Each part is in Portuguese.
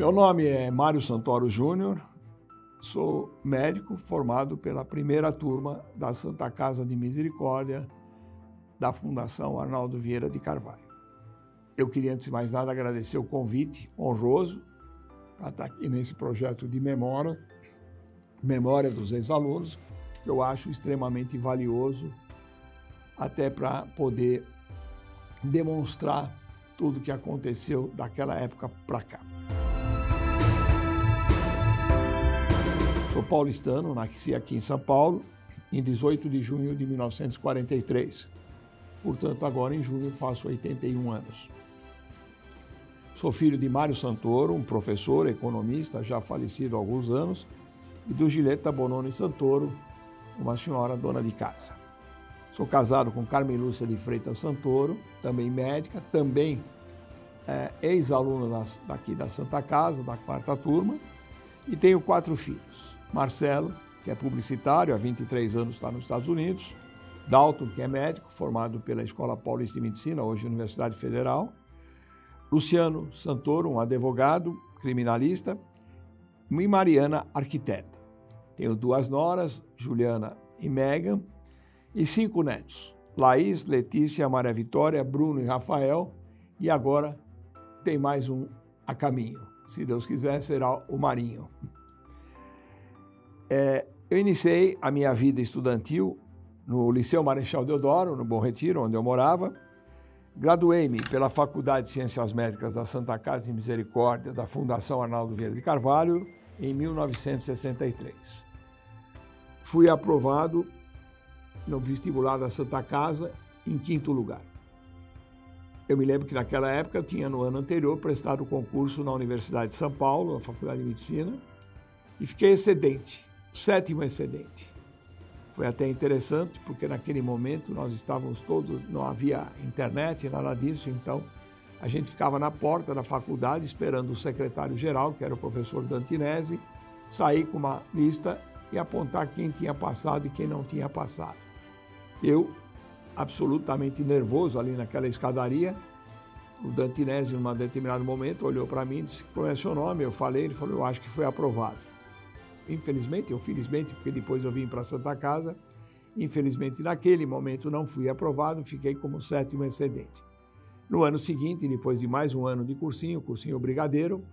Meu nome é Mário Santoro Júnior, sou médico formado pela primeira turma da Santa Casa de Misericórdia da Fundação Arnaldo Vieira de Carvalho. Eu queria, antes de mais nada, agradecer o convite honroso para estar aqui nesse projeto de memória dos ex-alunos, que eu acho extremamente valioso, até para poder demonstrar tudo o que aconteceu daquela época para cá. Sou paulistano, nasci aqui em São Paulo, em 18 de junho de 1943. Portanto, agora em junho faço 81 anos. Sou filho de Mário Santoro, um professor, economista, já falecido há alguns anos, e do Gileta Bononi Santoro, uma senhora dona de casa. Sou casado com Carmen Lúcia de Freitas Santoro, também médica, também ex-aluna daqui da Santa Casa, da quarta turma, e tenho 4 filhos. Marcelo, que é publicitário, há 23 anos está nos Estados Unidos. Dalton, que é médico, formado pela Escola Paulista de Medicina, hoje Universidade Federal. Luciano Santoro, um advogado, criminalista. E Mariana, arquiteta. Tenho 2 noras, Juliana e Megan, e 5 netos. Laís, Letícia, Maria Vitória, Bruno e Rafael. E agora tem mais um a caminho. Se Deus quiser, será o Marinho. Eu iniciei a minha vida estudantil no Liceu Marechal Deodoro, no Bom Retiro, onde eu morava. Graduei-me pela Faculdade de Ciências Médicas da Santa Casa de Misericórdia da Fundação Arnaldo Vieira de Carvalho em 1963. Fui aprovado no vestibular da Santa Casa em 5º lugar. Eu me lembro que naquela época eu tinha, no ano anterior, prestado o concurso na Universidade de São Paulo, na Faculdade de Medicina, e fiquei excedente, 7º excedente. Foi até interessante, porque naquele momento nós estávamos todos, não havia internet, nada disso, então a gente ficava na porta da faculdade esperando o secretário-geral, que era o professor Dantinese, sair com uma lista e apontar quem tinha passado e quem não tinha passado. Eu, absolutamente nervoso ali naquela escadaria, o Dantinese, em um determinado momento, olhou para mim e disse: "Qual é o seu nome?" Eu falei, ele falou: "Eu acho que foi aprovado." Infelizmente, ou felizmente, porque depois eu vim para a Santa Casa, infelizmente naquele momento não fui aprovado, fiquei como 7º excedente. No ano seguinte, depois de mais um ano de cursinho brigadeiro,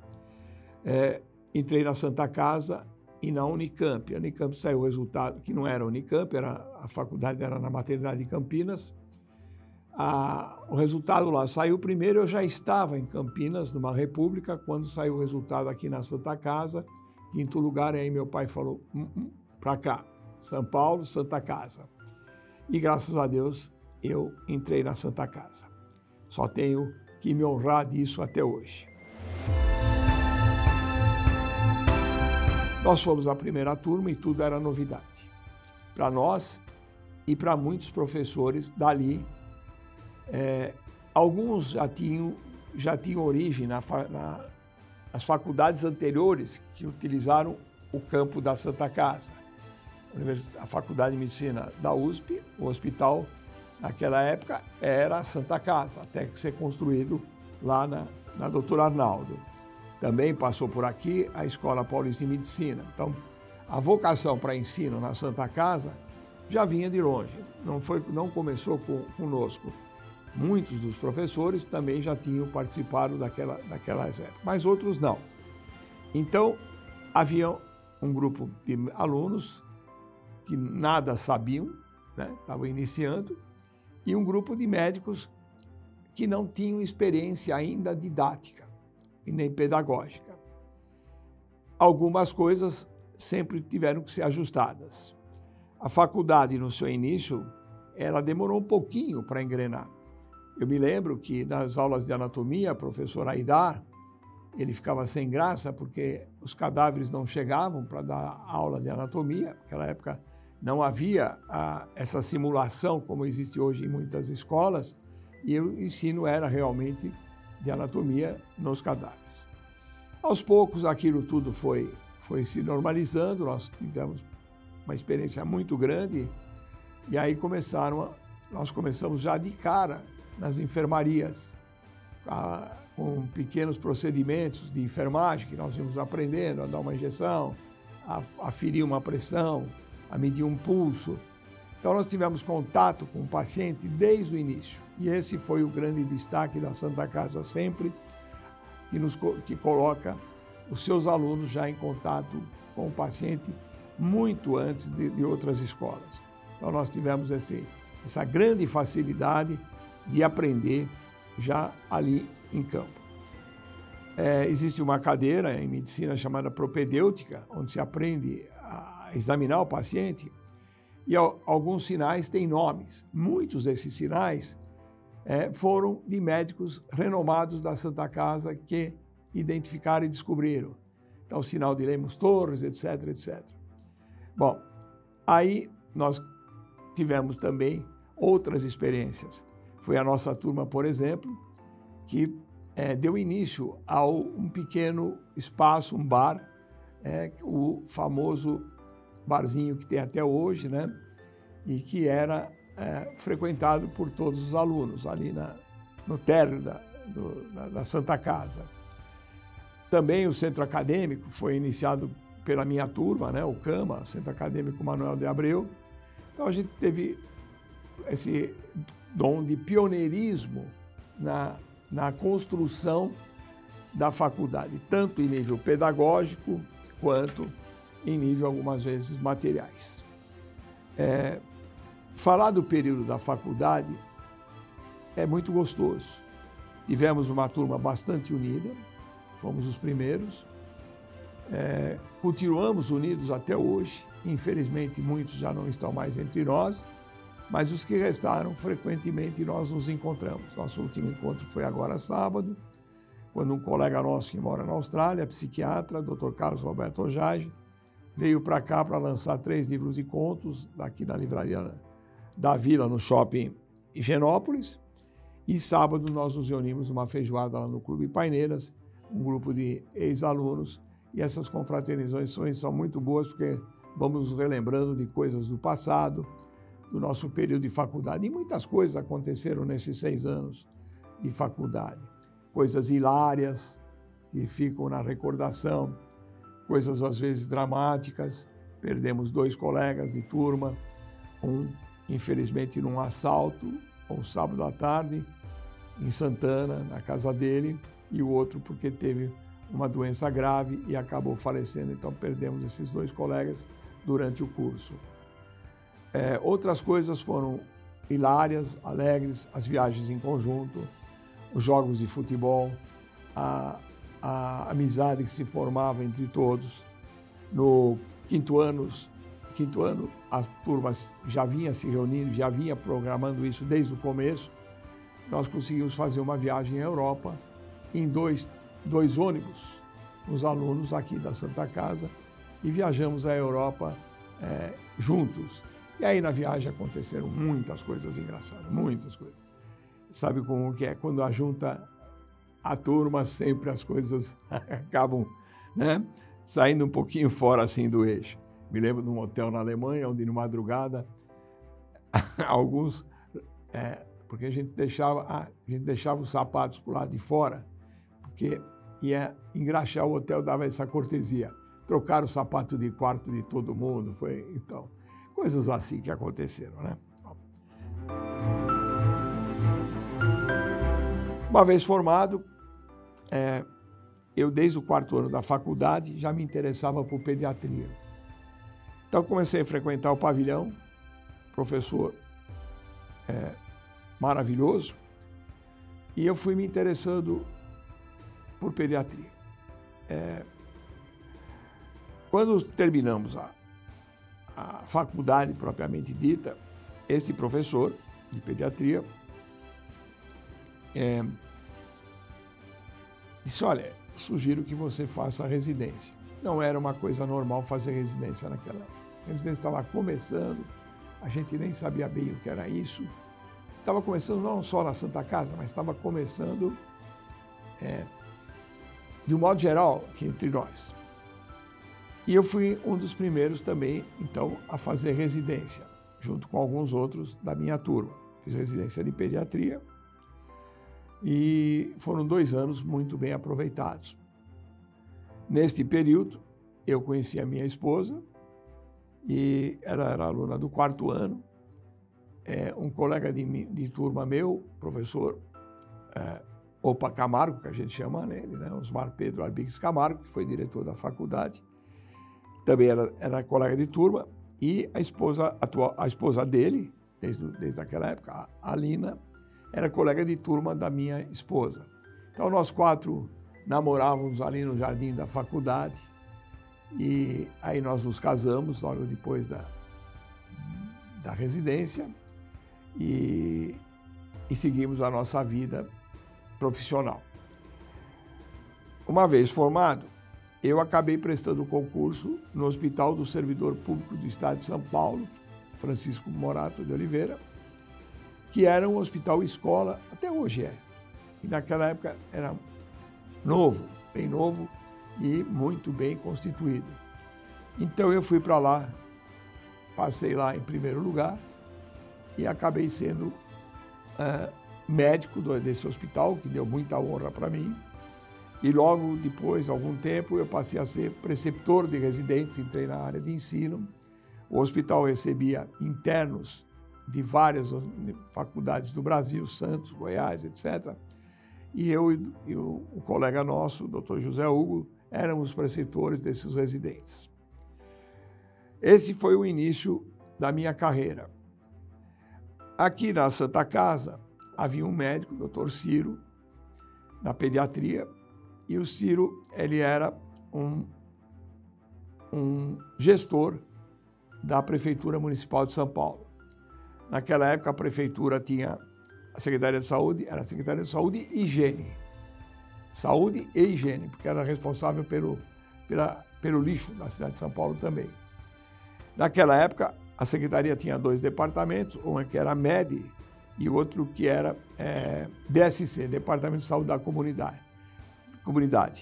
entrei na Santa Casa e na Unicamp. A Unicamp saiu o resultado, que não era a Unicamp, a faculdade era na maternidade de Campinas. O resultado lá saiu primeiro, eu já estava em Campinas, numa república, quando saiu o resultado aqui na Santa Casa, 5º lugar, e aí meu pai falou: para cá, São Paulo, Santa Casa. E graças a Deus eu entrei na Santa Casa. Só tenho que me honrar disso até hoje. Nós fomos a primeira turma e tudo era novidade. Para nós e para muitos professores dali, alguns já tinham origem nas faculdades anteriores que utilizaram o campo da Santa Casa. A Faculdade de Medicina da USP, o hospital, naquela época, era a Santa Casa, até que ser construído lá na Doutor Arnaldo. Também passou por aqui a Escola Paulista de Medicina. Então, a vocação para ensino na Santa Casa já vinha de longe, não começou conosco. Muitos dos professores também já tinham participado daquelas épocas, mas outros não. Então, havia um grupo de alunos que nada sabiam, estavam iniciando, e um grupo de médicos que não tinham experiência ainda didática e nem pedagógica. Algumas coisas sempre tiveram que ser ajustadas. A faculdade, no seu início, ela demorou um pouquinho para engrenar. Eu me lembro que nas aulas de anatomia, o professor Aidar, ele ficava sem graça porque os cadáveres não chegavam para dar aula de anatomia. Naquela época não havia essa simulação como existe hoje em muitas escolas, e o ensino era realmente de anatomia nos cadáveres. Aos poucos aquilo tudo foi se normalizando, nós tivemos uma experiência muito grande, e aí nós começamos já de cara nas enfermarias, com pequenos procedimentos de enfermagem que nós íamos aprendendo, a dar uma injeção, a aferir uma pressão, a medir um pulso. Então, nós tivemos contato com o paciente desde o início. E esse foi o grande destaque da Santa Casa sempre, que coloca os seus alunos já em contato com o paciente muito antes de outras escolas. Então, nós tivemos essa grande facilidade de aprender já ali em campo. Existe uma cadeira em medicina chamada propedêutica, onde se aprende a examinar o paciente, e alguns sinais têm nomes. Muitos desses sinais foram de médicos renomados da Santa Casa que identificaram e descobriram. Então, o sinal de Lemos Torres, etc, etc. Bom, aí nós tivemos também outras experiências. Foi a nossa turma, por exemplo, que deu início a um pequeno espaço, um bar, o famoso barzinho que tem até hoje, né? E que era frequentado por todos os alunos ali no térreo da Santa Casa. Também o centro acadêmico foi iniciado pela minha turma, né? O CAMA, o Centro Acadêmico Manuel de Abreu. Então a gente teve esse dom de pioneirismo na construção da faculdade, tanto em nível pedagógico quanto em nível, algumas vezes, materiais. Falar do período da faculdade é muito gostoso. Tivemos uma turma bastante unida, fomos os primeiros, continuamos unidos até hoje. Infelizmente, muitos já não estão mais entre nós, mas os que restaram, frequentemente nós nos encontramos. Nosso último encontro foi agora sábado, quando um colega nosso que mora na Austrália, psiquiatra, Dr. Carlos Roberto Ojage, veio para cá para lançar 3 livros de contos, daqui na livraria da Vila, no shopping Higienópolis. E sábado nós nos reunimos numa feijoada lá no Clube Paineiras, um grupo de ex-alunos, e essas confraternizações são muito boas porque vamos nos relembrando de coisas do passado, do nosso período de faculdade. E muitas coisas aconteceram nesses 6 anos de faculdade. Coisas hilárias que ficam na recordação, coisas às vezes dramáticas. Perdemos 2 colegas de turma, um infelizmente num assalto, um sábado à tarde, em Santana, na casa dele, e o outro porque teve uma doença grave e acabou falecendo. Então perdemos esses 2 colegas durante o curso. Outras coisas foram hilárias, alegres, as viagens em conjunto, os jogos de futebol, a amizade que se formava entre todos. No quinto ano, a turma já vinha se reunindo, já vinha programando isso desde o começo. Nós conseguimos fazer uma viagem à Europa em dois ônibus, os alunos aqui da Santa Casa, e viajamos à Europa juntos. E aí na viagem aconteceram muitas coisas engraçadas, muitas coisas. Sabe como que é? Quando junta a turma, sempre as coisas acabam, né, saindo um pouquinho fora assim do eixo. Me lembro de um hotel na Alemanha, onde de madrugada, alguns, porque a gente deixava os sapatos para o lado de fora, porque ia engraxar o hotel, dava essa cortesia. Trocaram o sapato de quarto de todo mundo, então, coisas assim que aconteceram, né? Uma vez formado, eu desde o 4º ano da faculdade já me interessava por pediatria. Então comecei a frequentar o pavilhão, professor maravilhoso, e eu fui me interessando por pediatria. Quando terminamos a faculdade propriamente dita, esse professor de pediatria disse: olha, sugiro que você faça a residência. Não era uma coisa normal fazer residência naquela época. A residência estava começando, a gente nem sabia bem o que era isso. Estava começando não só na Santa Casa, mas estava começando de um modo geral aqui entre nós. E eu fui um dos primeiros também, então, a fazer residência, junto com alguns outros da minha turma. Fiz residência de pediatria E foram 2 anos muito bem aproveitados. Neste período, eu conheci a minha esposa, e ela era aluna do 4º ano. Um colega de turma meu, professor Opa Camargo, que a gente chama nele, né? Osmar Pedro Arbigues Camargo, que foi diretor da faculdade, também era colega de turma, e a esposa dele, desde aquela época, a Alina, era colega de turma da minha esposa. Então, nós 4 namorávamos ali no jardim da faculdade, e aí nós nos casamos logo depois da residência e seguimos a nossa vida profissional. Uma vez formado, eu acabei prestando concurso no Hospital do Servidor Público do Estado de São Paulo, Francisco Morato de Oliveira, que era um hospital escola, até hoje é. E naquela época era novo, bem novo e muito bem constituído. Então eu fui para lá, passei lá em primeiro lugar e acabei sendo médico desse hospital, que deu muita honra para mim. E logo depois, algum tempo, eu passei a ser preceptor de residentes, entrei na área de ensino. O hospital recebia internos de várias faculdades do Brasil, Santos, Goiás, etc. E eu e um colega nosso, o Dr. José Hugo, éramos preceptores desses residentes. Esse foi o início da minha carreira. Aqui na Santa Casa havia um médico, o Dr. Ciro, na pediatria, e o Ciro, ele era um gestor da Prefeitura Municipal de São Paulo. Naquela época, a Prefeitura tinha a Secretaria de Saúde, era a Secretaria de Saúde e Higiene. Saúde e Higiene, porque era responsável pelo lixo da cidade de São Paulo também. Naquela época, a Secretaria tinha 2 departamentos, um que era MED e outro que era DSC, Departamento de Saúde da Comunidade.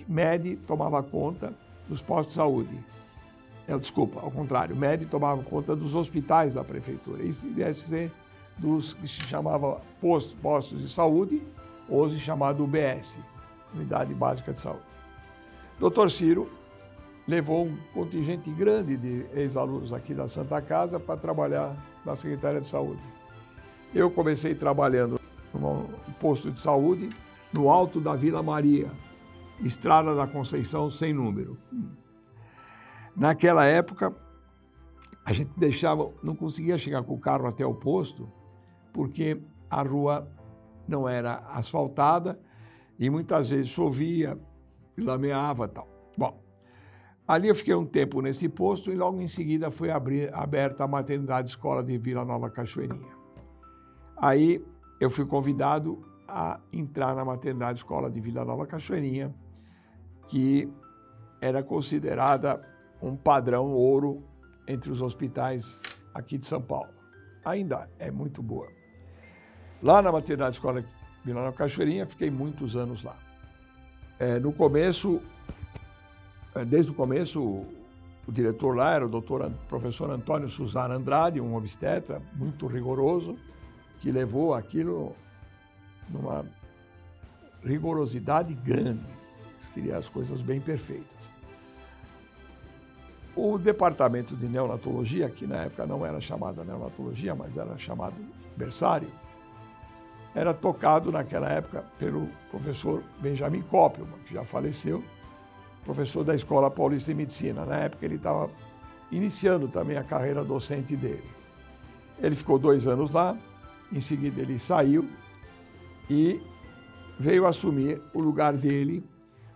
MED tomava conta dos postos de saúde. Desculpa, ao contrário, MED tomava conta dos hospitais da prefeitura. E DSC dos que se chamava postos de saúde, hoje chamado UBS, Unidade Básica de Saúde. Dr. Ciro levou um contingente grande de ex-alunos aqui da Santa Casa para trabalhar na Secretaria de Saúde. Eu comecei trabalhando num posto de saúde no alto da Vila Maria, Estrada da Conceição sem número. Naquela época, a gente não conseguia chegar com o carro até o posto, porque a rua não era asfaltada e muitas vezes chovia, lameava e tal. Bom, ali eu fiquei um tempo nesse posto e logo em seguida foi aberta a maternidade escola de Vila Nova Cachoeirinha. Aí eu fui convidado a entrar na maternidade escola de Vila Nova Cachoeirinha, que era considerada um padrão ouro entre os hospitais aqui de São Paulo. Ainda é muito boa. Lá na maternidade escola de Vila Nova Cachoeirinha, fiquei muitos anos lá. Desde o começo, o diretor lá era o professor Antônio Suzano Andrade, um obstetra muito rigoroso, que levou aquilo numa rigorosidade grande. Queria as coisas bem perfeitas. O departamento de neonatologia, que na época não era chamado neonatologia, mas era chamado berçário, era tocado naquela época pelo professor Benjamin Koppelman, que já faleceu, professor da Escola Paulista de Medicina. Na época ele estava iniciando também a carreira docente dele. Ele ficou 2 anos lá, em seguida ele saiu e veio assumir o lugar dele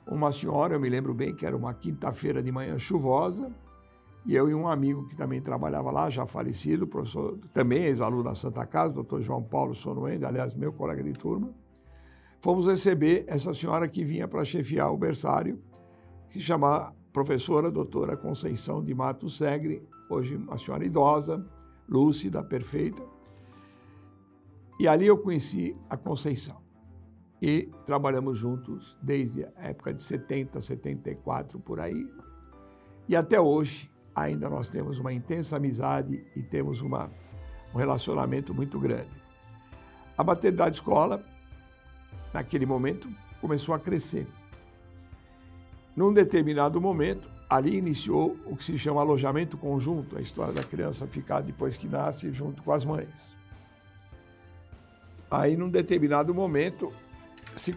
uma senhora, eu me lembro bem, que era uma quinta-feira de manhã chuvosa, e eu e um amigo que também trabalhava lá, já falecido, professor, também ex-aluno da Santa Casa, doutor João Paulo Sonoende, aliás, meu colega de turma, fomos receber essa senhora que vinha para chefiar o berçário, que se chama professora doutora Conceição de Matos Segre, hoje uma senhora idosa, lúcida, perfeita. E ali eu conheci a Conceição. E trabalhamos juntos desde a época de 70, 74, por aí. E até hoje, ainda nós temos uma intensa amizade e temos um relacionamento muito grande. A maternidade escola naquele momento, começou a crescer. Num determinado momento, ali iniciou o que se chama alojamento conjunto, a história da criança ficar, depois que nasce, junto com as mães. Aí, num determinado momento, se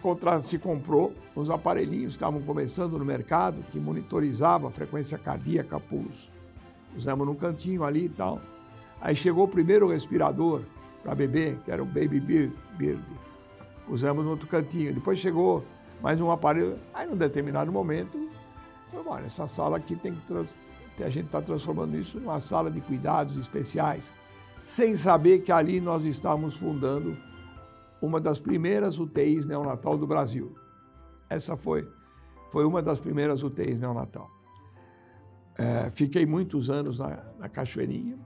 comprou uns aparelhinhos que estavam começando no mercado, que monitorizavam a frequência cardíaca, pulso. Pusemos num cantinho ali e tal. Aí chegou o primeiro respirador para bebê, que era o Baby Bird. Pusemos no outro cantinho. Depois chegou mais um aparelho. Aí, num determinado momento, olha, essa sala aqui a gente está transformando isso numa sala de cuidados especiais, sem saber que ali nós estávamos fundando uma das primeiras UTIs neonatal do Brasil. Essa foi uma das primeiras UTIs neonatal. Fiquei muitos anos na Cachoeirinha.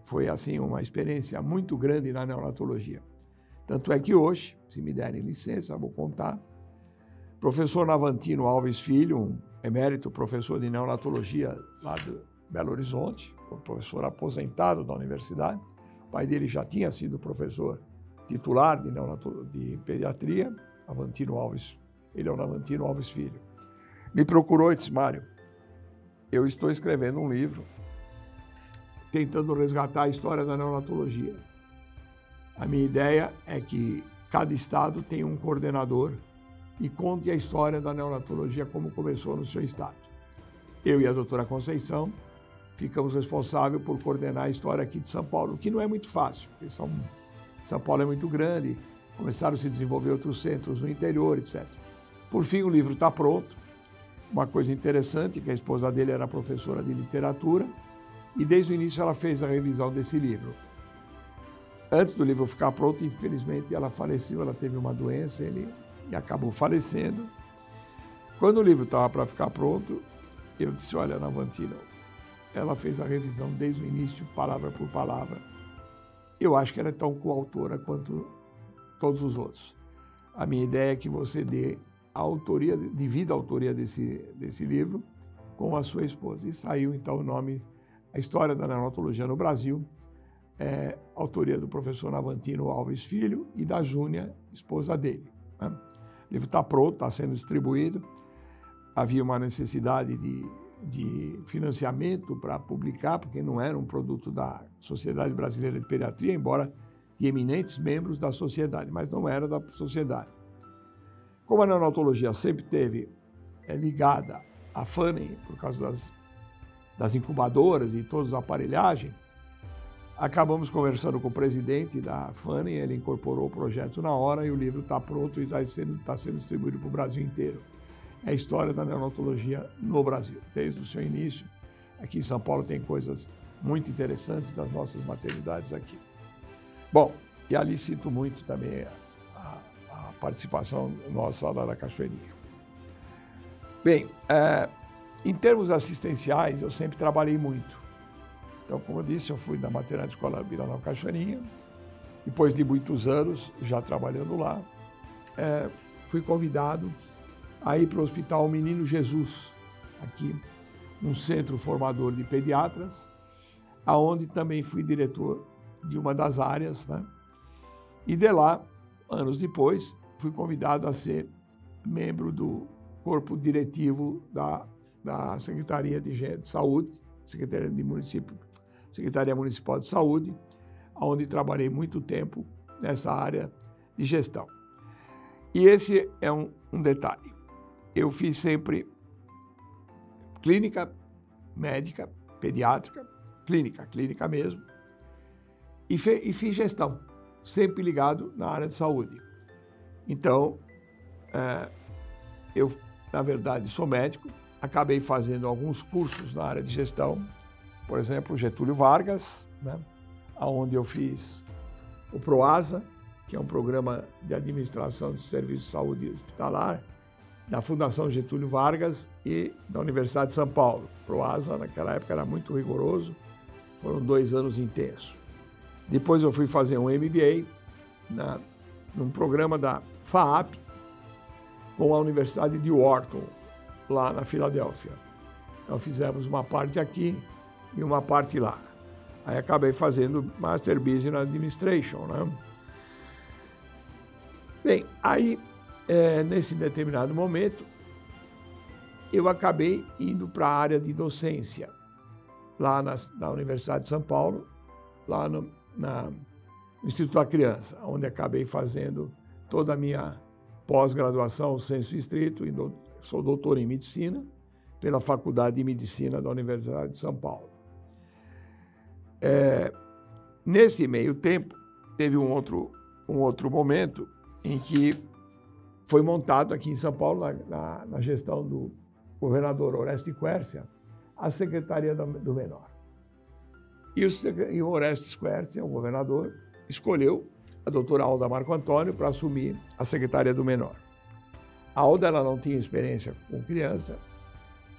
Foi, assim, uma experiência muito grande na neonatologia. Tanto é que hoje, se me derem licença, vou contar, professor Navantino Alves Filho, um emérito professor de neonatologia lá de Belo Horizonte, um professor aposentado da universidade. O pai dele já tinha sido professor titular de pediatria, Navantino Alves. Ele é o Navantino Alves Filho. Me procurou e disse: Mário, eu estou escrevendo um livro tentando resgatar a história da neonatologia. A minha ideia é que cada estado tenha um coordenador e conte a história da neonatologia como começou no seu estado. Eu e a doutora Conceição ficamos responsáveis por coordenar a história aqui de São Paulo, o que não é muito fácil, porque São Paulo é muito grande, começaram a se desenvolver outros centros no interior, etc. Por fim, o livro está pronto. Uma coisa interessante, que a esposa dele era professora de literatura, e desde o início ela fez a revisão desse livro. Antes do livro ficar pronto, infelizmente, ela faleceu, ela teve uma doença, e acabou falecendo. Quando o livro estava para ficar pronto, eu disse: olha, Navantino, ela fez a revisão desde o início, palavra por palavra. Eu acho que ela é tão coautora quanto todos os outros. A minha ideia é que você dê a autoria, divida a autoria desse livro com a sua esposa. E saiu, então, o nome, A História da Neonatologia no Brasil, autoria do professor Navantino Alves Filho e da Júnia, esposa dele. Né? O livro está pronto, está sendo distribuído. Havia uma necessidade de financiamento para publicar, porque não era um produto da Sociedade Brasileira de Pediatria, embora de eminentes membros da sociedade, mas não era da sociedade. Como a neonatologia sempre teve ligada à FANEM, por causa das incubadoras e todas as aparelhagens, acabamos conversando com o presidente da FANEM, ele incorporou o projeto na hora e o livro está pronto e está sendo distribuído para o Brasil inteiro. É a história da neonatologia no Brasil, desde o seu início. Aqui em São Paulo tem coisas muito interessantes das nossas maternidades aqui. Bom, e ali sinto muito também a participação nossa lá da Cachoeirinha. Bem, em termos assistenciais, eu sempre trabalhei muito. Então, como eu disse, eu fui da maternidade escolar Vila Cachoeirinha. Depois de muitos anos já trabalhando lá, fui convidado a ir para o Hospital Menino Jesus, aqui, num centro formador de pediatras, aonde também fui diretor de uma das áreas, né? E de lá, anos depois, fui convidado a ser membro do corpo diretivo da Secretaria de Saúde, Secretaria Municipal de Saúde, onde trabalhei muito tempo nessa área de gestão. E esse é um detalhe. Eu fiz sempre clínica médica, pediátrica, clínica mesmo, e fiz gestão, sempre ligado na área de saúde. Então, eu, na verdade, sou médico, acabei fazendo alguns cursos na área de gestão, por exemplo, Getúlio Vargas, né, onde eu fiz o PROASA, que é um programa de administração de serviços de saúde hospitalar, da Fundação Getúlio Vargas e da Universidade de São Paulo. O PROASA, naquela época, era muito rigoroso, foram 2 anos intensos. Depois eu fui fazer um MBA num programa da FAAP com a Universidade de Wharton, lá na Filadélfia. Então fizemos uma parte aqui e uma parte lá. Aí acabei fazendo Master Business Administration, né? Bem, aí nesse determinado momento, eu acabei indo para a área de docência, lá na Universidade de São Paulo, lá no Instituto da Criança, onde acabei fazendo toda a minha pós-graduação, sensu estrito, e sou doutor em medicina, pela Faculdade de Medicina da Universidade de São Paulo. Nesse meio tempo, teve um outro momento em que foi montado aqui em São Paulo, na gestão do governador Orestes Quercia, a Secretaria do Menor. E o Orestes Quercia, o governador, escolheu a doutora Alda Marco Antônio para assumir a Secretaria do Menor. A Alda, ela não tinha experiência com criança,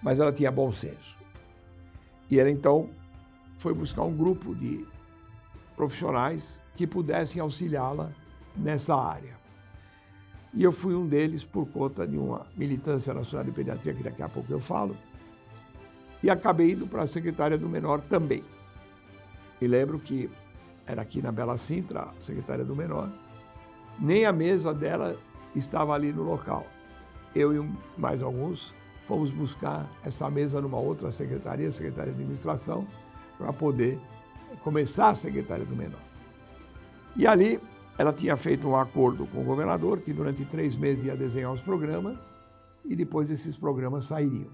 mas ela tinha bom senso. E ela, então, foi buscar um grupo de profissionais que pudessem auxiliá-la nessa área. E eu fui um deles por conta de uma militância nacional de pediatria, que daqui a pouco eu falo, e acabei indo para a Secretaria do Menor também. Me lembro que era aqui na Bela Sintra, a Secretaria do Menor, nem a mesa dela estava ali no local. Eu e mais alguns fomos buscar essa mesa numa outra secretaria, a Secretaria de Administração, para poder começar a Secretaria do Menor. E ali ela tinha feito um acordo com o governador que durante 3 meses ia desenhar os programas e depois esses programas sairiam,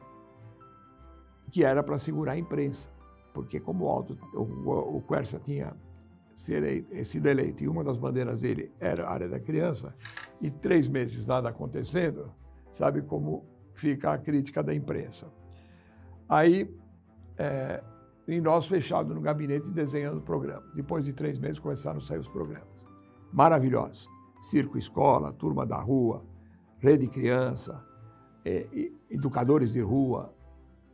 que era para segurar a imprensa, porque como o Quercia tinha sido eleito e uma das bandeiras dele era a área da criança, e 3 meses nada acontecendo, sabe como fica a crítica da imprensa. Aí, e nós fechados no gabinete desenhando o programa. Depois de 3 meses começaram a sair os programas. Maravilhosos. Circo Escola, Turma da Rua, Rede Criança, Educadores de Rua,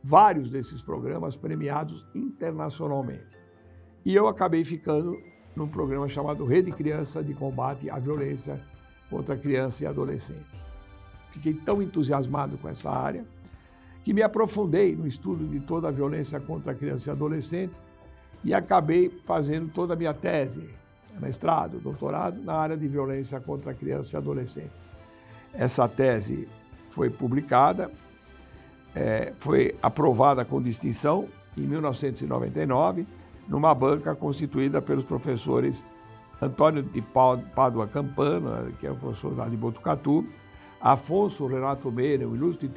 vários desses programas premiados internacionalmente. E eu acabei ficando num programa chamado Rede Criança de Combate à Violência contra Criança e Adolescente. Fiquei tão entusiasmado com essa área que me aprofundei no estudo de toda a violência contra a criança e adolescente e acabei fazendo toda a minha tese, mestrado, doutorado, na área de violência contra a criança e adolescente. Essa tese foi publicada, foi aprovada com distinção em 1999, numa banca constituída pelos professores Antônio de Pádua Campana, que é o professor lá de Botucatu, Afonso Renato Meira, o ilustre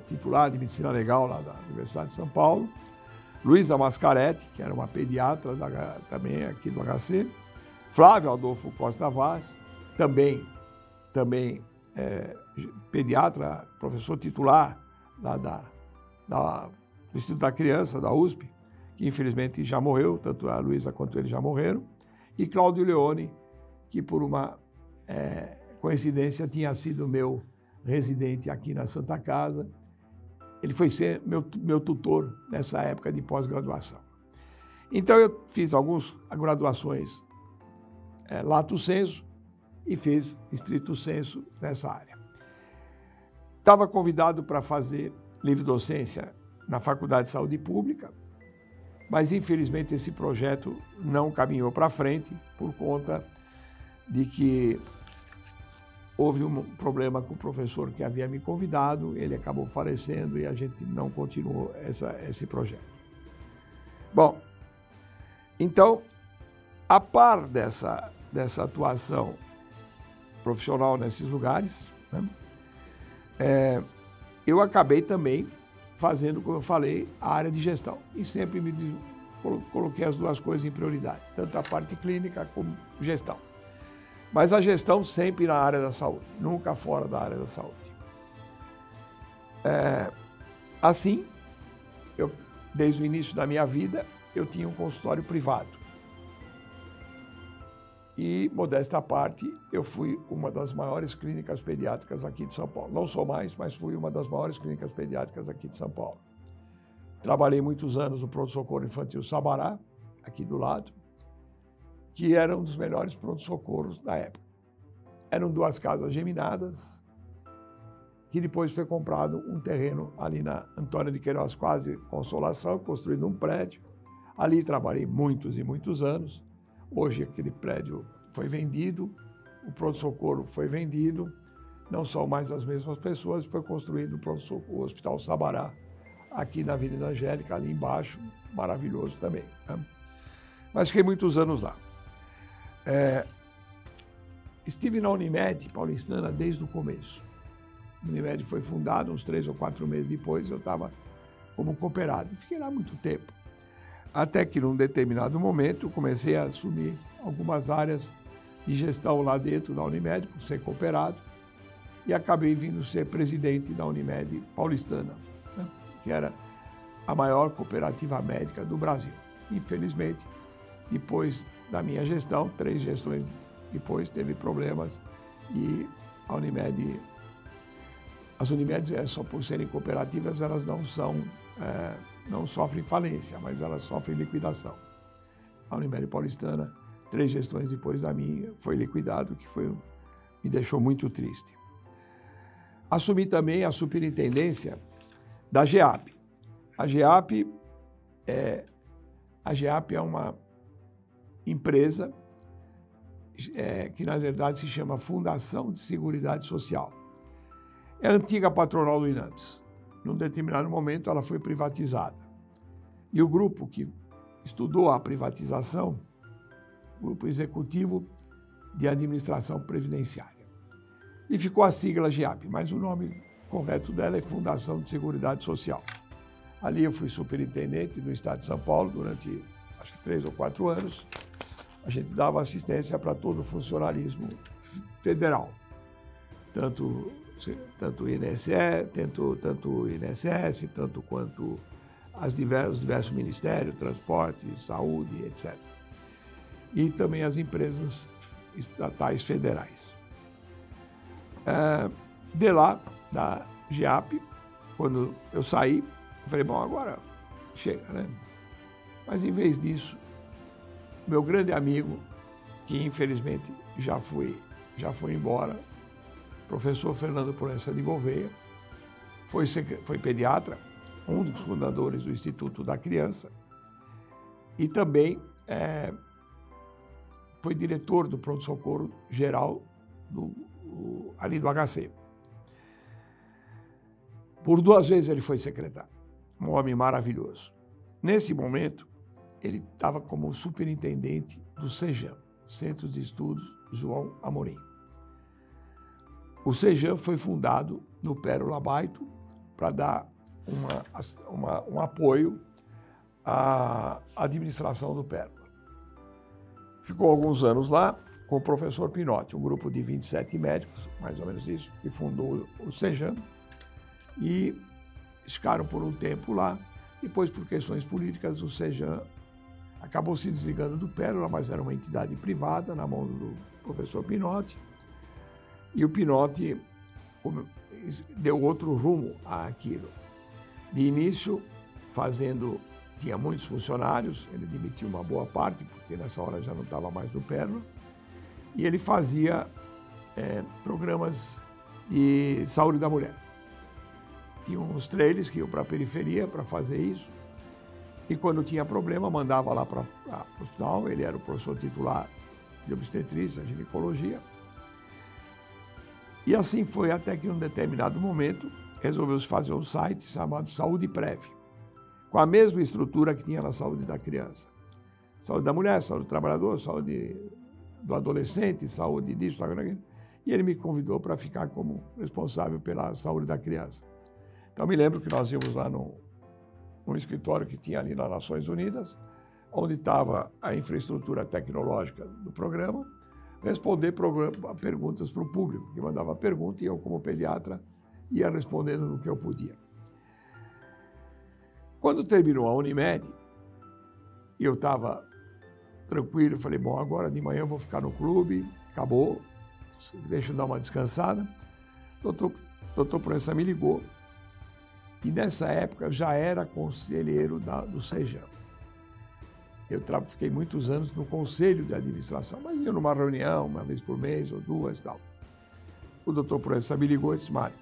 titular de Medicina Legal lá da Universidade de São Paulo, Luísa Mascaretti, que era uma pediatra também aqui do HC, Flávio Adolfo Costa Vaz, também pediatra, professor titular lá do Instituto da Criança, da USP, que infelizmente já morreu, tanto a Luísa quanto ele já morreram, e Cláudio Leone, que por uma coincidência tinha sido meu residente aqui na Santa Casa. Ele foi ser meu tutor nessa época de pós-graduação. Então eu fiz algumas graduações lato sensu e fiz estrito sensu nessa área. Estava convidado para fazer livre docência na Faculdade de Saúde Pública, mas infelizmente esse projeto não caminhou para frente por conta de que houve um problema com o professor que havia me convidado, ele acabou falecendo e a gente não continuou esse projeto. Bom, então, a par dessa atuação profissional nesses lugares, né, eu acabei também fazendo, como eu falei, a área de gestão. E sempre coloquei as duas coisas em prioridade, tanto a parte clínica como gestão. Mas a gestão sempre na área da saúde, nunca fora da área da saúde. Assim, desde o início da minha vida, eu tinha um consultório privado. E, modesta à parte, eu fui uma das maiores clínicas pediátricas aqui de São Paulo. Não sou mais, mas fui uma das maiores clínicas pediátricas aqui de São Paulo. Trabalhei muitos anos no pronto-socorro infantil Sabará, aqui do lado, que era um dos melhores pronto-socorros da época. Eram 2 casas geminadas, que depois foi comprado um terreno ali na Antônio de Queiroz, quase Consolação, construído um prédio. Ali trabalhei muitos e muitos anos. Hoje aquele prédio foi vendido, o pronto-socorro foi vendido não são mais as mesmas pessoas, foi construído o Hospital Sabará, aqui na Avenida Angélica, ali embaixo, maravilhoso também, né? Mas fiquei muitos anos lá. Estive na Unimed paulistana desde o começo. A Unimed foi fundada uns 3 ou 4 meses depois, eu estava como cooperado. Fiquei lá muito tempo. Até que, num determinado momento, comecei a assumir algumas áreas de gestão lá dentro da Unimed, por ser cooperado, e acabei vindo ser presidente da Unimed paulistana, né? Que era a maior cooperativa médica do Brasil. Infelizmente, depois da minha gestão, 3 gestões depois, teve problemas e a Unimed, as Unimedes, só por serem cooperativas, elas não sofrem falência, mas elas sofrem liquidação. A Unimed paulistana, 3 gestões depois da minha, foi liquidado, que me deixou muito triste. Assumi também a superintendência da GEAP. A GEAP é uma empresa que, na verdade, se chama Fundação de Seguridade Social. É a antiga patronal do INAMPS. Num determinado momento, ela foi privatizada. E o grupo que estudou a privatização, o Grupo Executivo de Administração Previdenciária. E ficou a sigla GEAP, mas o nome correto dela é Fundação de Seguridade Social. Ali eu fui superintendente do Estado de São Paulo durante, acho que 3 ou 4 anos. A gente dava assistência para todo o funcionalismo federal, tanto o INSS, tanto quanto os diversos ministérios, transporte, saúde, etc. E também as empresas estatais federais. De lá, da GEAP, quando eu saí, eu falei, bom, agora chega, né? Mas em vez disso, meu grande amigo, que infelizmente já foi embora, professor Fernando Proença de Gouveia, foi pediatra, um dos fundadores do Instituto da Criança, e também foi diretor do pronto-socorro geral ali do HC. Por 2 vezes ele foi secretário, um homem maravilhoso. Nesse momento, ele estava como superintendente do CEJAM, Centro de Estudos João Amorim. O CEJAM foi fundado no Pérola Baito para dar um apoio à administração do Pérola. Ficou alguns anos lá com o professor Pinotti, um grupo de 27 médicos, mais ou menos isso, que fundou o CEJAM, e ficaram por um tempo lá. Depois, por questões políticas, o CEJAM acabou se desligando do Pérola, mas era uma entidade privada, na mão do professor Pinotti. E o Pinotti deu outro rumo àquilo. De início, tinha muitos funcionários, ele demitiu uma boa parte, porque nessa hora já não estava mais no Pérola, e ele fazia programas de saúde da mulher. Tinha uns trailers que iam para a periferia para fazer isso, e quando tinha problema, mandava lá para o hospital. Ele era o professor titular de obstetrícia, ginecologia. E assim foi até que, em um determinado momento, resolveu-se fazer um site chamado Saúde Prev, com a mesma estrutura que tinha na saúde da criança. Saúde da mulher, saúde do trabalhador, saúde do adolescente, saúde disso, saúde daquilo. E ele me convidou para ficar como responsável pela saúde da criança. Então, me lembro que nós íamos lá num escritório que tinha ali nas Nações Unidas, onde estava a infraestrutura tecnológica do programa, responder perguntas para o público, que mandava pergunta, e eu, como pediatra, ia respondendo no que eu podia. Quando terminou a Unimed, eu estava tranquilo, falei, bom, agora de manhã eu vou ficar no clube, acabou, deixa eu dar uma descansada. Doutor Proença me ligou, e nessa época eu já era conselheiro do CEJAM. Eu fiquei muitos anos no conselho de administração, mas ia numa reunião, uma vez por mês ou 2 e tal. O doutor Proença me ligou e disse, Mário,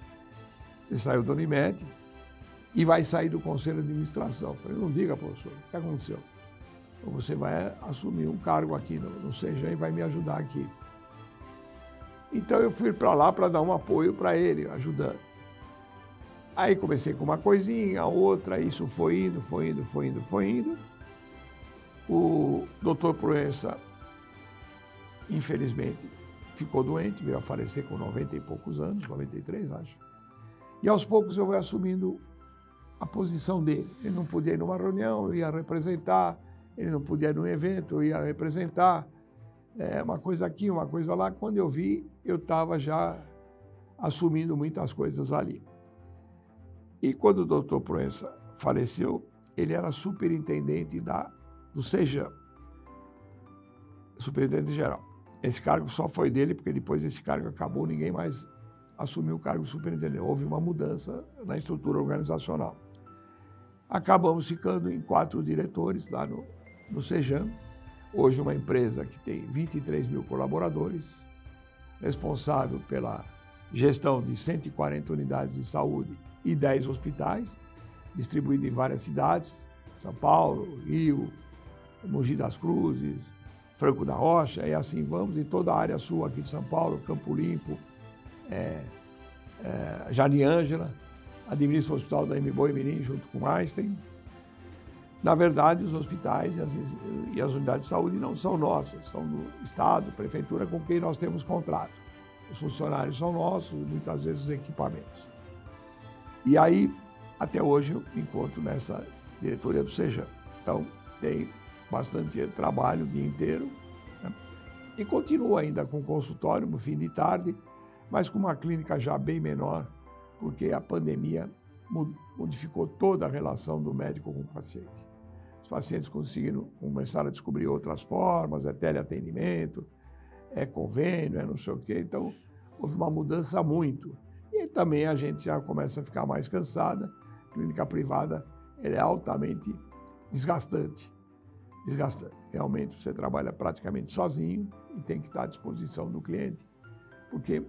você saiu da Unimed e vai sair do conselho de administração. Eu falei, não diga, professor, o que aconteceu? Então, você vai assumir um cargo aqui no CEJAM e vai me ajudar aqui. Então eu fui para lá para dar um apoio para ele, ajudando. Aí comecei com uma coisinha, outra, isso foi indo. O doutor Proença, infelizmente, ficou doente, veio a falecer com 90 e poucos anos, 93, acho. E aos poucos eu fui assumindo a posição dele. Ele não podia ir numa reunião, eu ia representar. Ele não podia ir num evento, eu ia representar. Uma coisa aqui, uma coisa lá. Quando eu vi, eu estava já assumindo muitas coisas ali. E quando o doutor Proença faleceu, ele era superintendente do CEJAM, superintendente geral. Esse cargo só foi dele, porque depois esse cargo acabou, ninguém mais assumiu o cargo de superintendente. Houve uma mudança na estrutura organizacional. Acabamos ficando em 4 diretores lá no CEJAM. Hoje uma empresa que tem 23 mil colaboradores, responsável pela gestão de 140 unidades de saúde e 10 hospitais, distribuídos em várias cidades, São Paulo, Rio, Mogi das Cruzes, Franco da Rocha, e assim vamos, em toda a área sul aqui de São Paulo, Campo Limpo, Jardim Ângela, administra o hospital da Boi Mirim junto com Einstein. Na verdade, os hospitais e as unidades de saúde não são nossas, são do Estado, Prefeitura, com quem nós temos contrato. Os funcionários são nossos, muitas vezes os equipamentos. E aí, até hoje, eu me encontro nessa diretoria do CEJAM. Então, tem bastante trabalho o dia inteiro, né? E continuo ainda com consultório no fim de tarde, mas com uma clínica já bem menor, porque a pandemia modificou toda a relação do médico com o paciente. Os pacientes começaram a descobrir outras formas, teleatendimento, convênio, não sei o quê. Então, houve uma mudança muito. E também a gente já começa a ficar mais cansada. Clínica privada é altamente desgastante. Realmente, você trabalha praticamente sozinho e tem que estar à disposição do cliente, porque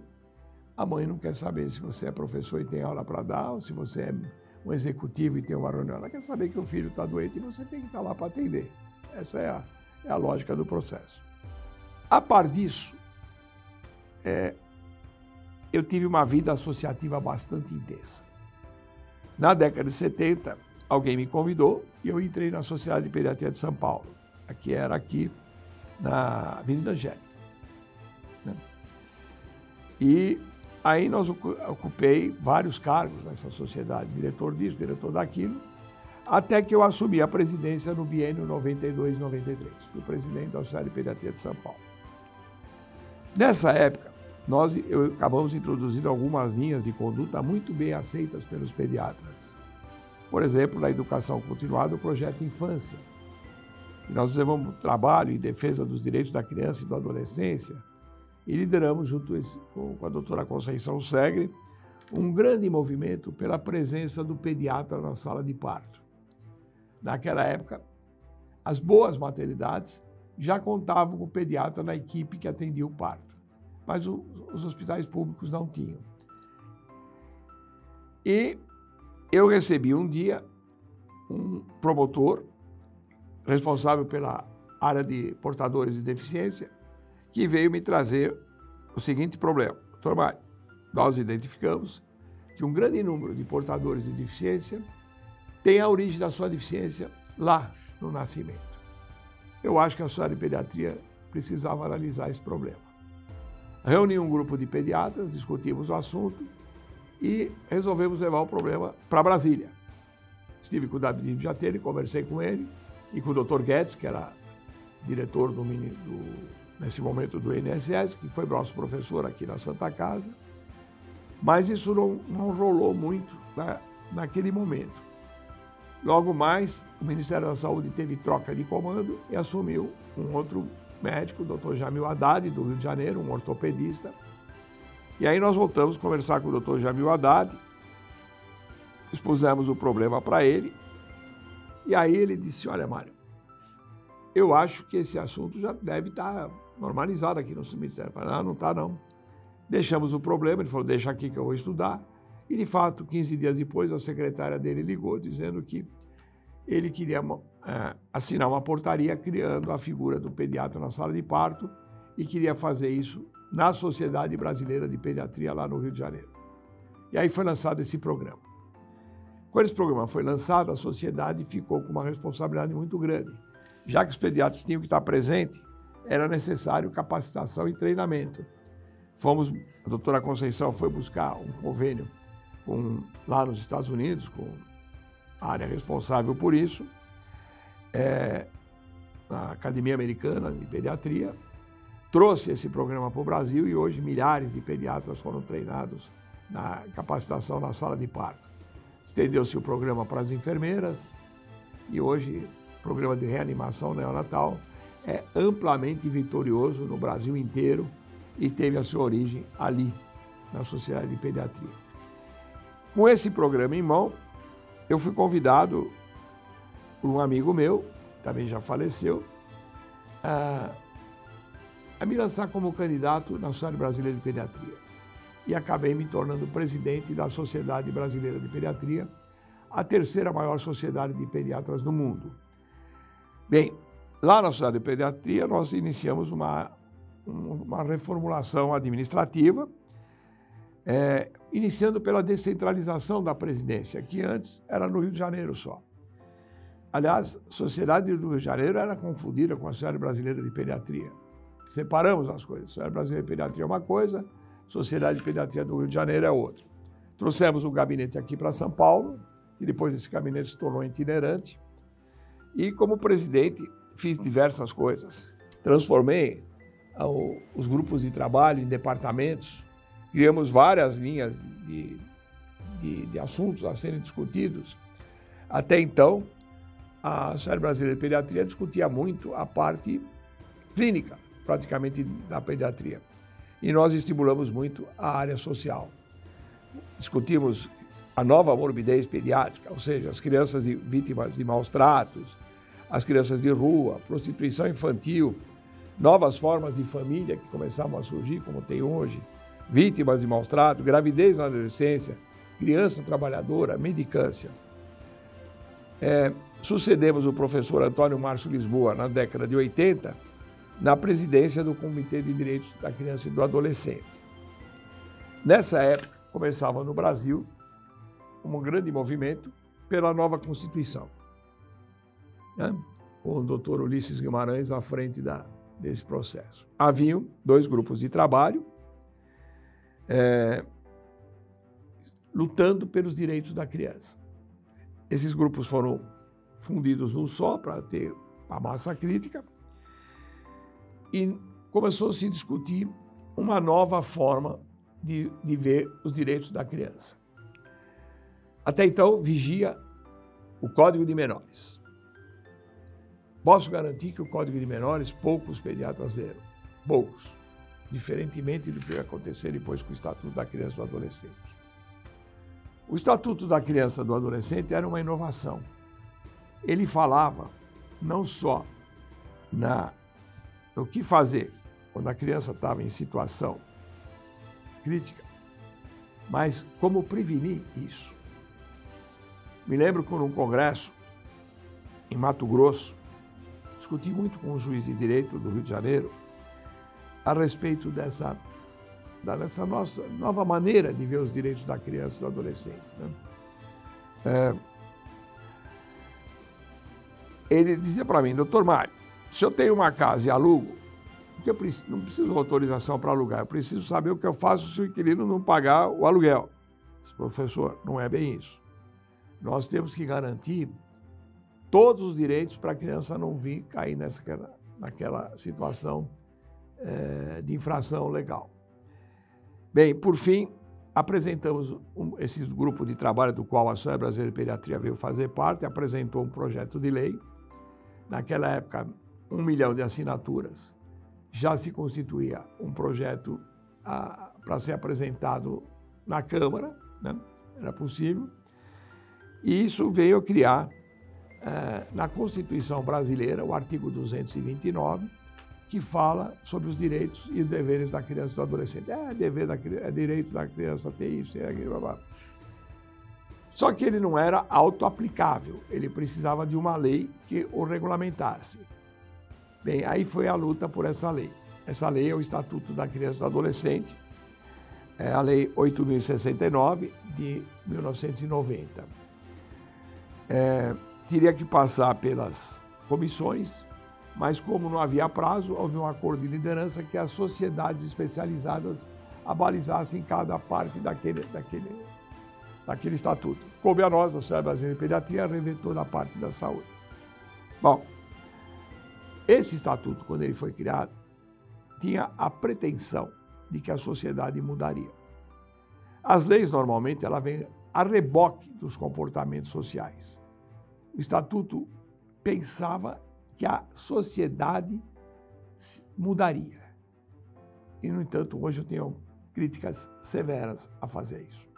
a mãe não quer saber se você é professor e tem aula para dar, ou se você é um executivo e tem uma reunião. Ela quer saber que o filho está doente e você tem que estar lá para atender. Essa é a lógica do processo. A par disso, eu tive uma vida associativa bastante intensa. Na década de 70, alguém me convidou e eu entrei na Sociedade de Pediatria de São Paulo, que era aqui na Avenida Angélica, né? E aí nós ocupei vários cargos nessa sociedade, diretor disso, diretor daquilo, até que eu assumi a presidência no biênio 92-93. Fui presidente da Sociedade de Pediatria de São Paulo. Nessa época, acabamos introduzindo algumas linhas de conduta muito bem aceitas pelos pediatras. Por exemplo, na educação continuada, o projeto Infância. E nós levamos trabalho em defesa dos direitos da criança e da adolescência e lideramos, junto com a doutora Conceição Segre, um grande movimento pela presença do pediatra na sala de parto. Naquela época, as boas maternidades já contavam com o pediatra na equipe que atendia o parto, mas os hospitais públicos não tinham. E eu recebi um dia um promotor responsável pela área de portadores de deficiência, que veio me trazer o seguinte problema. Doutor Mário, nós identificamos que um grande número de portadores de deficiência tem a origem da sua deficiência lá no nascimento. Eu acho que a Sociedade de Pediatria precisava analisar esse problema. Reuni um grupo de pediatras, discutimos o assunto e resolvemos levar o problema para Brasília. Estive com o David Jatene, conversei com ele e com o Dr. Guedes, que era diretor nesse momento do INSS, que foi nosso professor aqui na Santa Casa, mas isso não rolou muito, né, naquele momento. Logo mais, o Ministério da Saúde teve troca de comando e assumiu um outro médico, o Dr. Jamil Haddad, do Rio de Janeiro, um ortopedista. E aí nós voltamos a conversar com o Dr. Jamil Haddad, expusemos o problema para ele, e aí ele disse: olha, Mário, eu acho que esse assunto já deve estar normalizado aqui no Ministério. Eu falei: não está não. Deixamos o problema, ele falou: deixa aqui que eu vou estudar. E, de fato, 15 dias depois, a secretária dele ligou dizendo que ele queria assinar uma portaria criando a figura do pediatra na sala de parto e queria fazer isso na Sociedade Brasileira de Pediatria, lá no Rio de Janeiro. E aí foi lançado esse programa. Quando esse programa foi lançado, a sociedade ficou com uma responsabilidade muito grande. Já que os pediatras tinham que estar presentes, era necessário capacitação e treinamento. A doutora Conceição foi buscar um convênio lá nos Estados Unidos, com a área responsável por isso, a Academia Americana de Pediatria, trouxe esse programa para o Brasil e hoje milhares de pediatras foram treinados na capacitação na sala de parto. Estendeu-se o programa para as enfermeiras e hoje o programa de reanimação neonatal é amplamente vitorioso no Brasil inteiro e teve a sua origem ali, na Sociedade de Pediatria. Com esse programa em mão, eu fui convidado por um amigo meu, também já faleceu, a me lançar como candidato na Sociedade Brasileira de Pediatria. E acabei me tornando presidente da Sociedade Brasileira de Pediatria, a terceira maior sociedade de pediatras do mundo. Bem, lá na Sociedade de Pediatria nós iniciamos uma reformulação administrativa, iniciando pela descentralização da presidência, que antes era no Rio de Janeiro só. Aliás, a Sociedade do Rio de Janeiro era confundida com a Sociedade Brasileira de Pediatria. Separamos as coisas. A Sociedade Brasileira de Pediatria é uma coisa, a Sociedade de Pediatria do Rio de Janeiro é outra. Trouxemos o gabinete aqui para São Paulo, e depois esse gabinete se tornou itinerante. E como presidente, fiz diversas coisas. Transformei os grupos de trabalho em departamentos, criamos várias linhas de assuntos a serem discutidos. Até então, a Sociedade Brasileira de Pediatria discutia muito a parte clínica, praticamente, da pediatria. E nós estimulamos muito a área social. Discutimos a nova morbidez pediátrica, ou seja, as crianças vítimas de maus tratos, as crianças de rua, prostituição infantil, novas formas de família que começavam a surgir, como tem hoje, vítimas de maus tratos, gravidez na adolescência, criança trabalhadora, mendicância. Sucedemos o professor Antônio Márcio Lisboa, na década de 80, na presidência do Comitê de Direitos da Criança e do Adolescente. Nessa época, começava no Brasil um grande movimento pela nova Constituição, né? Com o doutor Ulisses Guimarães à frente desse processo. Haviam 2 grupos de trabalho lutando pelos direitos da criança. Esses grupos foram fundidos num só para ter a massa crítica e começou a se discutir uma nova forma de ver os direitos da criança. Até então, vigia o Código de Menores. Posso garantir que o Código de Menores, poucos pediatras leram. Poucos. Diferentemente do que vai acontecer depois com o Estatuto da Criança e do Adolescente. O Estatuto da Criança e do Adolescente era uma inovação. Ele falava não só no que fazer quando a criança estava em situação crítica, mas como prevenir isso. Me lembro que num congresso em Mato Grosso, discuti muito com um juiz de direito do Rio de Janeiro a respeito dessa nossa nova maneira de ver os direitos da criança e do adolescente, né? Ele dizia para mim: doutor Mário, se eu tenho uma casa e alugo, porque eu não preciso de autorização para alugar, eu preciso saber o que eu faço se o inquilino não pagar o aluguel. Eu disse: professor, não é bem isso. Nós temos que garantir todos os direitos para a criança não vir cair naquela situação de infração legal. Bem, por fim, apresentamos esse grupo de trabalho do qual a Sociedade Brasileira de Pediatria veio fazer parte, apresentou um projeto de lei. Naquela época, 1 milhão de assinaturas. Já se constituía um projeto para ser apresentado na Câmara, né? Era possível. E isso veio a criar, na Constituição brasileira, o artigo 229, que fala sobre os direitos e os deveres da criança e do adolescente. É direito da criança ter isso, aquilo, blá, blá. Só que ele não era autoaplicável, ele precisava de uma lei que o regulamentasse. Bem, aí foi a luta por essa lei. Essa lei é o Estatuto da Criança e do Adolescente, é a Lei 8.069 de 1990. Teria que passar pelas comissões, mas como não havia prazo, houve um acordo de liderança que as sociedades especializadas abalizassem cada parte daquele estatuto. Coube a nós, a Sociedade Brasileira de Pediatria, rever toda a parte da saúde. Bom, esse estatuto, quando ele foi criado, tinha a pretensão de que a sociedade mudaria. As leis, normalmente, ela vem a reboque dos comportamentos sociais. O estatuto pensava que a sociedade mudaria. E, no entanto, hoje eu tenho críticas severas a fazer isso.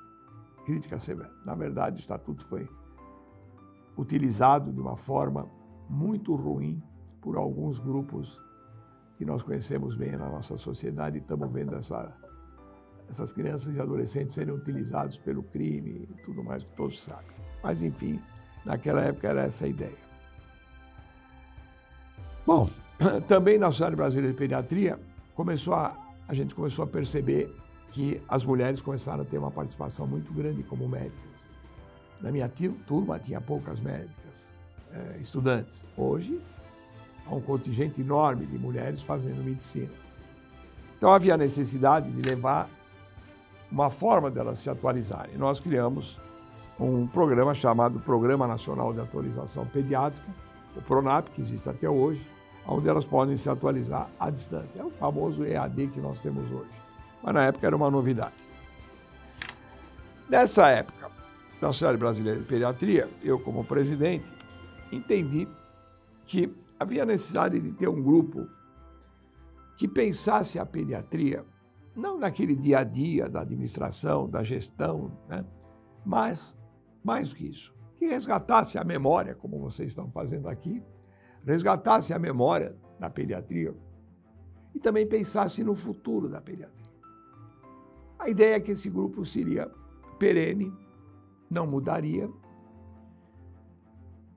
Críticas severas. Na verdade, o estatuto foi utilizado de uma forma muito ruim por alguns grupos que nós conhecemos bem na nossa sociedade e estamos vendo essas crianças e adolescentes serem utilizados pelo crime e tudo mais que todos sabem. Mas, enfim, naquela época era essa a ideia. Bom, também na Sociedade Brasileira de Pediatria, a gente começou a perceber que as mulheres começaram a ter uma participação muito grande como médicas. Na minha turma tinha poucas médicas, estudantes. Hoje, há um contingente enorme de mulheres fazendo medicina. Então, havia a necessidade de levar uma forma delas se atualizarem. Nós criamos um programa chamado Programa Nacional de Atualização Pediátrica, o PRONAP, que existe até hoje, onde elas podem se atualizar à distância. É o famoso EAD que nós temos hoje. Mas na época era uma novidade. Nessa época, na Sociedade Brasileira de Pediatria, eu como presidente, entendi que havia necessidade de ter um grupo que pensasse a pediatria, não naquele dia a dia da administração, da gestão, né? Mas, mais do que isso, que resgatasse a memória, como vocês estão fazendo aqui, resgatasse a memória da pediatria e também pensasse no futuro da pediatria. A ideia é que esse grupo seria perene, não mudaria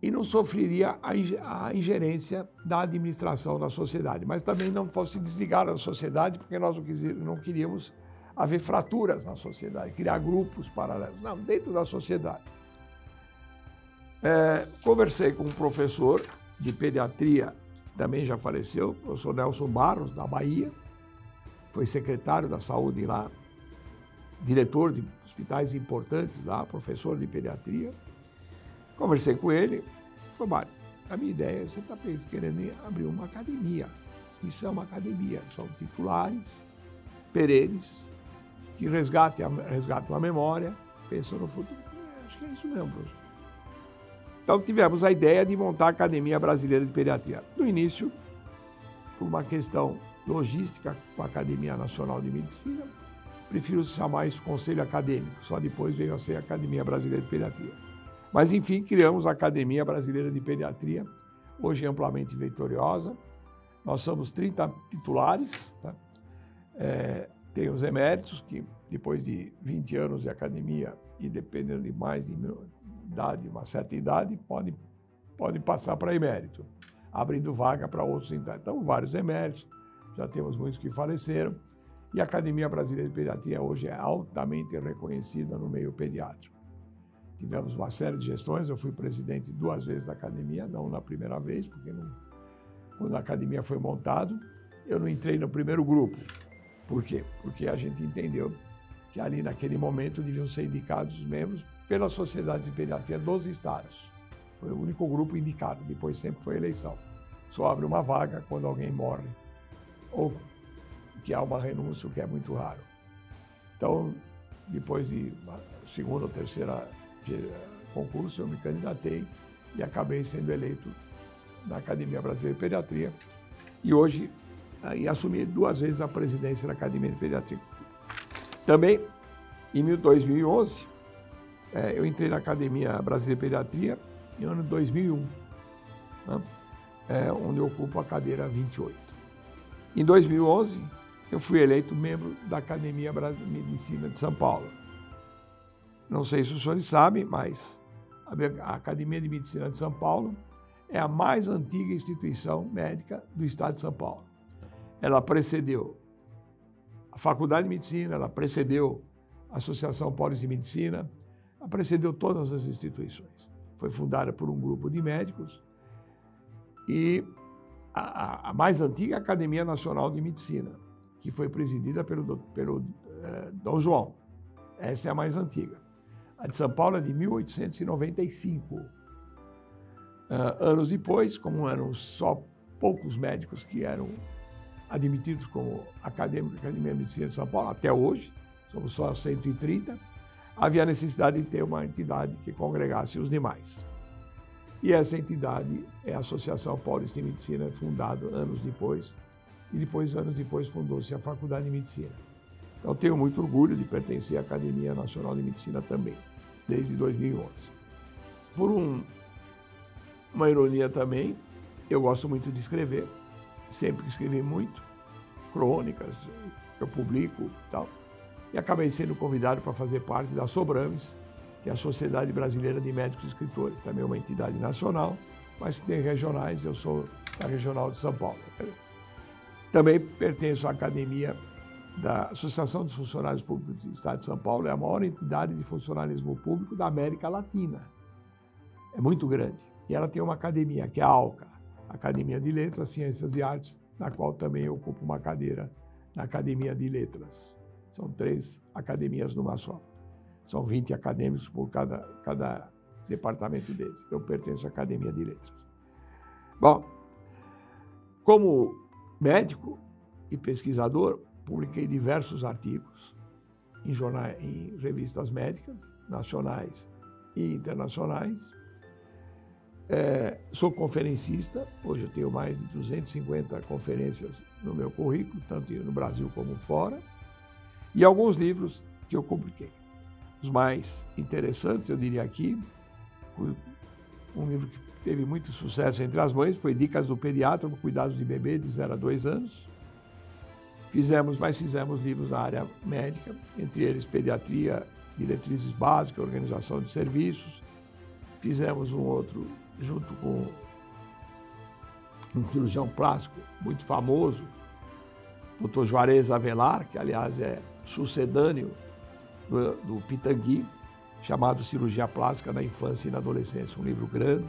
e não sofreria a ingerência da administração da sociedade, mas também não fosse desligar da sociedade, porque nós não queríamos haver fraturas na sociedade, criar grupos paralelos, não, dentro da sociedade. Conversei com um professor de pediatria, também já faleceu, o professor Nelson Barros, da Bahia, foi secretário da saúde lá, diretor de hospitais importantes lá, professor de pediatria. Conversei com ele, falou, Mário, a minha ideia, você está querendo abrir uma academia. Isso é uma academia, são titulares, perenes, que resgatam a memória, pensam no futuro. Acho que é isso mesmo, professor. Então tivemos a ideia de montar a Academia Brasileira de Pediatria. No início, por uma questão logística com a Academia Nacional de Medicina, prefiro chamar isso Conselho Acadêmico, só depois veio a ser a Academia Brasileira de Pediatria. Mas, enfim, criamos a Academia Brasileira de Pediatria, hoje amplamente vitoriosa. Nós somos 30 titulares, tá? Tem os eméritos, que depois de 20 anos de academia e dependendo de mais de idade, uma certa idade, podem passar para emérito, abrindo vaga para outros. Então, vários eméritos, já temos muitos que faleceram, e a Academia Brasileira de Pediatria hoje é altamente reconhecida no meio pediátrico. Tivemos uma série de gestões, eu fui presidente 2 vezes da academia, não na primeira vez, porque quando a academia foi montada, eu não entrei no primeiro grupo. Por quê? Porque a gente entendeu que ali naquele momento deviam ser indicados os membros pela Sociedade de Pediatria dos estados. Foi o único grupo indicado, depois sempre foi eleição. Só abre uma vaga quando alguém morre, ou que há uma renúncia, o que é muito raro. Então, depois de uma segunda ou terceira concurso, eu me candidatei e acabei sendo eleito na Academia Brasileira de Pediatria e hoje assumi 2 vezes a presidência da Academia de Pediatria. Também, em 2011, eu entrei na Academia Brasileira de Pediatria no ano 2001, né? Onde eu ocupo a cadeira 28. Em 2011, eu fui eleito membro da Academia Brasileira de Medicina de São Paulo. Não sei se os senhores sabem, mas a Academia de Medicina de São Paulo é a mais antiga instituição médica do estado de São Paulo. ela precedeu a Faculdade de Medicina, ela precedeu a Associação Paulista de Medicina, ela precedeu todas as instituições. Foi fundada por um grupo de médicos e a mais antiga é a Academia Nacional de Medicina, que foi presidida pelo Dom João. Essa é a mais antiga. A de São Paulo é de 1895. Anos depois, como eram só poucos médicos que eram admitidos como acadêmicos da Academia de Medicina de São Paulo, até hoje, somos só 130, havia necessidade de ter uma entidade que congregasse os demais. E essa entidade é a Associação Paulista de Medicina, fundada anos depois, e depois, anos depois, fundou-se a Faculdade de Medicina. Então, tenho muito orgulho de pertencer à Academia Nacional de Medicina também, desde 2011. Por uma ironia também, eu gosto muito de escrever, sempre escrevi muito, crônicas, eu publico e tal, e acabei sendo convidado para fazer parte da Sobrames, que é a Sociedade Brasileira de Médicos e Escritores, também é uma entidade nacional, mas tem regionais, eu sou da Regional de São Paulo. Também pertenço à Academia da Associação dos Funcionários Públicos do Estado de São Paulo, é a maior entidade de funcionalismo público da América Latina. É muito grande. E ela tem uma academia, que é a ALCA, Academia de Letras, Ciências e Artes, na qual também eu ocupo uma cadeira na Academia de Letras. São 3 academias numa só. São 20 acadêmicos por cada departamento deles. Eu pertenço à Academia de Letras. Bom, como médico e pesquisador, publiquei diversos artigos em jornais, em revistas médicas, nacionais e internacionais. Sou conferencista, hoje eu tenho mais de 250 conferências no meu currículo, tanto no Brasil como fora, e alguns livros que eu publiquei. Os mais interessantes, eu diria aqui, um livro que teve muito sucesso entre as mães, foi Dicas do Pediatra para Cuidados de Bebê de 0 a 2 anos. Fizemos livros na área médica, entre eles Pediatria, Diretrizes Básicas, Organização de Serviços. Fizemos um outro junto com um cirurgião plástico muito famoso, Dr. Juarez Avelar, que aliás é sucedâneo do Pitangui, chamado Cirurgia Plástica na Infância e na Adolescência, um livro grande.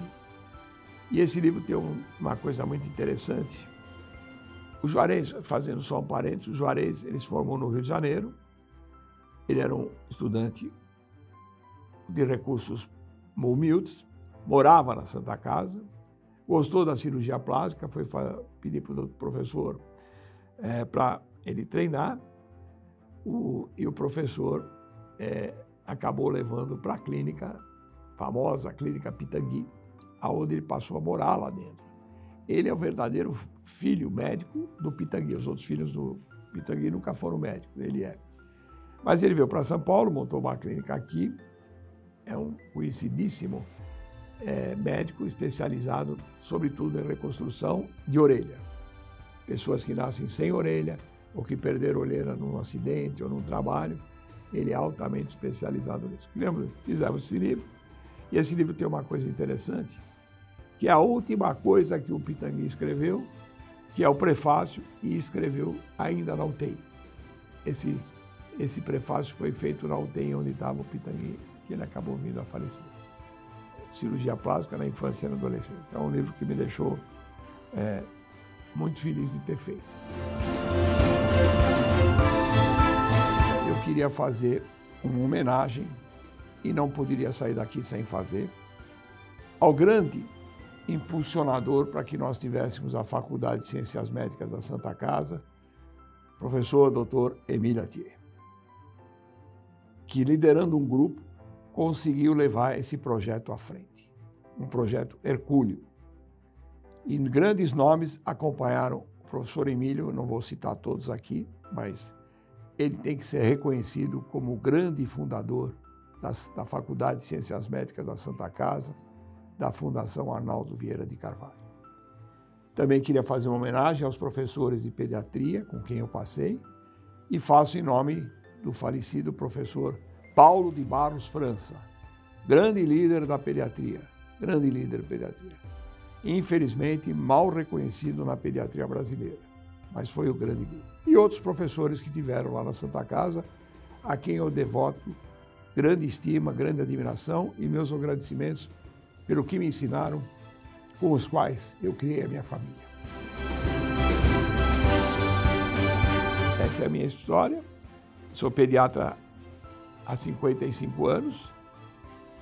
E esse livro tem uma coisa muito interessante. O Juarez, fazendo só um parênteses, o Juarez, ele se formou no Rio de Janeiro, ele era um estudante de recursos humildes, morava na Santa Casa, gostou da cirurgia plástica, foi pedir para o professor para ele treinar, e o professor acabou levando para a clínica famosa, a Clínica Pitangui, aonde ele passou a morar lá dentro. Ele é o verdadeiro filho médico do Pitangui. Os outros filhos do Pitangui nunca foram médicos, ele é. Mas ele veio para São Paulo, montou uma clínica aqui, é um conhecidíssimo médico especializado, sobretudo em reconstrução de orelha. Pessoas que nascem sem orelha ou que perderam a orelha num acidente ou num trabalho, ele é altamente especializado nisso. Fizemos esse livro, e esse livro tem uma coisa interessante, que é a última coisa que o Pitangui escreveu, que é o prefácio, e escreveu ainda na UTI. Esse prefácio foi feito na UTI onde estava o Pitangui, que ele acabou vindo a falecer. Cirurgia Plástica na Infância e na Adolescência. É um livro que me deixou muito feliz de ter feito. Eu queria fazer uma homenagem, e não poderia sair daqui sem fazer, ao grande impulsionador para que nós tivéssemos a Faculdade de Ciências Médicas da Santa Casa, professor Dr. Emílio Attier, que, liderando um grupo, conseguiu levar esse projeto à frente. Um projeto hercúleo. E grandes nomes acompanharam o professor Emílio, não vou citar todos aqui, mas ele tem que ser reconhecido como o grande fundador da Faculdade de Ciências Médicas da Santa Casa, da Fundação Arnaldo Vieira de Carvalho. Também queria fazer uma homenagem aos professores de pediatria, com quem eu passei, e faço em nome do falecido professor Paulo de Barros França, grande líder da pediatria, grande líder da pediatria. Infelizmente, mal reconhecido na pediatria brasileira. mas foi o grande dele. E outros professores que tiveram lá na Santa Casa, a quem eu devoto grande estima, grande admiração e meus agradecimentos pelo que me ensinaram, com os quais eu criei a minha família. Essa é a minha história. Sou pediatra há 55 anos,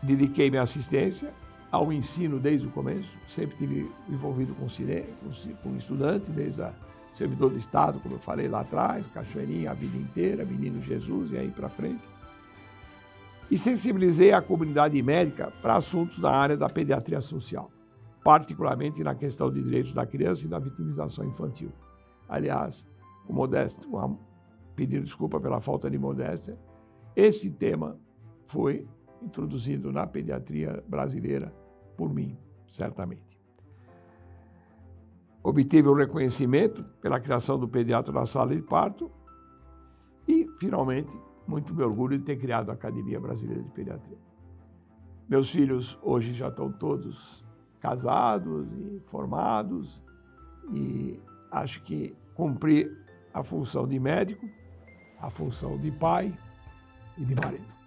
dediquei minha assistência ao ensino desde o começo, sempre estive envolvido com estudante, desde a servidor do Estado, como eu falei lá atrás, Cachoeirinha a vida inteira, Menino Jesus e aí para frente. E sensibilizei a comunidade médica para assuntos da área da pediatria social, particularmente na questão de direitos da criança e da vitimização infantil. Aliás, com modéstia, pedindo desculpa pela falta de modéstia, esse tema foi introduzido na pediatria brasileira por mim, certamente. Obtive o reconhecimento pela criação do pediatra na sala de parto e, finalmente, muito me orgulho de ter criado a Academia Brasileira de Pediatria. Meus filhos hoje já estão todos casados e formados e acho que cumpri a função de médico, a função de pai e de marido.